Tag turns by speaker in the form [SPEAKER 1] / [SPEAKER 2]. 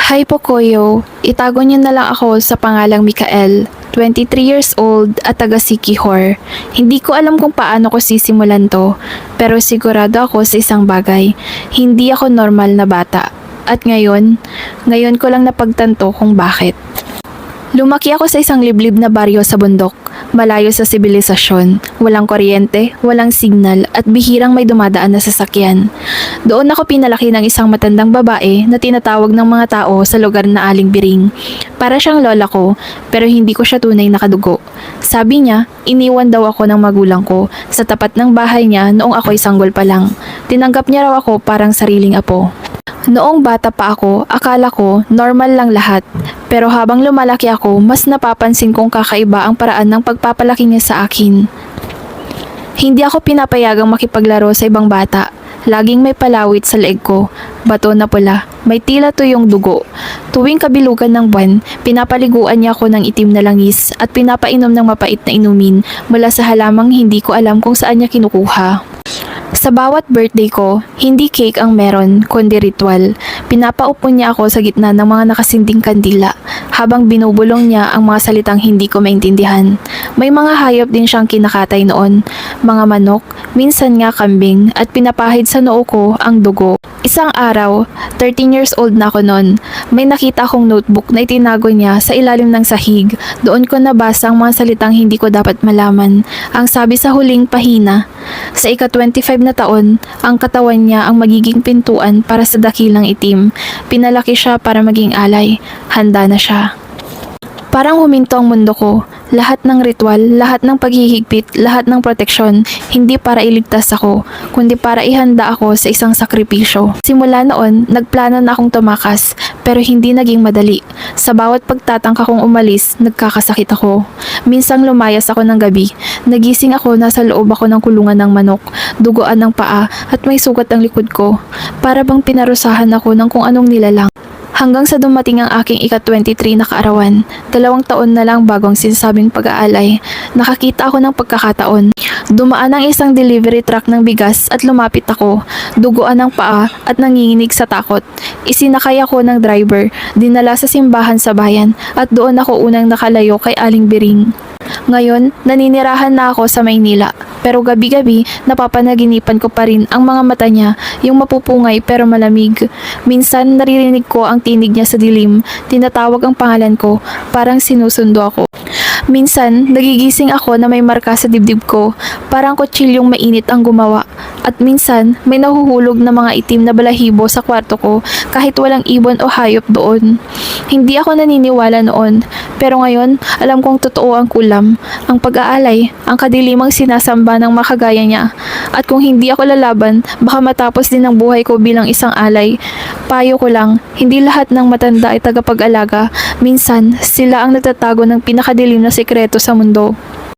[SPEAKER 1] Hi Pocoyo, itago niyo na lang ako sa pangalang Mikael, 23 years old at taga Siquijor. Hindi ko alam kung paano ko sisimulan to, pero sigurado ako sa isang bagay, hindi ako normal na bata. At ngayon ko lang napagtanto kung bakit. Lumaki ako sa isang liblib na baryo sa bundok, malayo sa sibilisasyon, walang kuryente, walang signal at bihirang may dumadaan na sasakyan. Doon ako pinalaki ng isang matandang babae na tinatawag ng mga tao sa lugar na Aling Biring. Para siyang lola ko, pero hindi ko siya tunay na kadugo. Sabi niya, iniwan daw ako ng magulang ko sa tapat ng bahay niya noong ako'y sanggol pa lang. Tinanggap niya raw ako parang sariling apo. Noong bata pa ako, akala ko normal lang lahat. Pero habang lumalaki ako, mas napapansin kong kakaiba ang paraan ng pagpapalaki niya sa akin. Hindi ako pinapayagang makipaglaro sa ibang bata. Laging may palawit sa leeg ko, bato na pula, may tila tuyong dugo. Tuwing kabilugan ng buwan, pinapaliguan niya ako ng itim na langis at pinapainom ng mapait na inumin mula sa halamang hindi ko alam kung saan niya kinukuha. Sa bawat birthday ko, hindi cake ang meron, kundi ritual. Pinapaupo niya ako sa gitna ng mga nakasinding kandila, habang binubulong niya ang mga salitang hindi ko maintindihan. May mga hayop din siyang kinakatay noon, mga manok, minsan nga kambing, at pinapahid sa noo ko ang dugo. Isang araw, 13 years old na ako noon, may nakita akong notebook na itinago niya sa ilalim ng sahig. Doon ko nabasa ang mga salitang hindi ko dapat malaman. Ang sabi sa huling pahina, sa ika-25 na taon, ang katawan niya ang magiging pintuan para sa dakilang itim. Pinalaki siya para maging alay. Handa na siya. Parang huminto ang mundo ko. Lahat ng ritual, lahat ng paghihigpit, lahat ng proteksyon, hindi para iligtas ako, kundi para ihanda ako sa isang sakripisyo. Simula noon, nagplano na akong tumakas, pero hindi naging madali. Sa bawat pagtatangka kong umalis, nagkakasakit ako. Minsang lumayas ako ng gabi. Nagising ako, nasa loob ako ng kulungan ng manok, duguan ng paa, at may sugat ang likod ko. Para bang pinarusahan ako ng kung anong nilalang. Hanggang sa dumating ang aking ika-23 na kaarawan, 2 taon na lang bago ang sinasabing pag-aalay, nakakita ako ng pagkakataon. Dumaan ang isang delivery truck ng bigas at lumapit ako, duguan ng paa at nanginginig sa takot. Isinakay ako ng driver, dinala sa simbahan sa bayan at doon ako unang nakalayo kay Aling Biring. Ngayon, naninirahan na ako sa Maynila. Pero gabi-gabi, napapanaginipan ko pa rin ang mga mata niya, yung mapupungay pero malamig. Minsan, naririnig ko ang tinig niya sa dilim, tinatawag ang pangalan ko, parang sinusundo ako. Minsan, nagigising ako na may marka sa dibdib ko, parang kutsilyong mainit ang gumawa. At minsan, may nahuhulog na mga itim na balahibo sa kwarto ko kahit walang ibon o hayop doon. Hindi ako naniniwala noon, pero ngayon, alam kong totoo ang kulam, ang pag-aalay, ang kadilimang sinasamba ng makagaya niya. At kung hindi ako lalaban, baka matapos din ang buhay ko bilang isang alay. Payo ko lang, hindi lahat ng matanda ay tagapag-alaga. Minsan, sila ang nagtatago ng pinakadilim na sekreto sa mundo.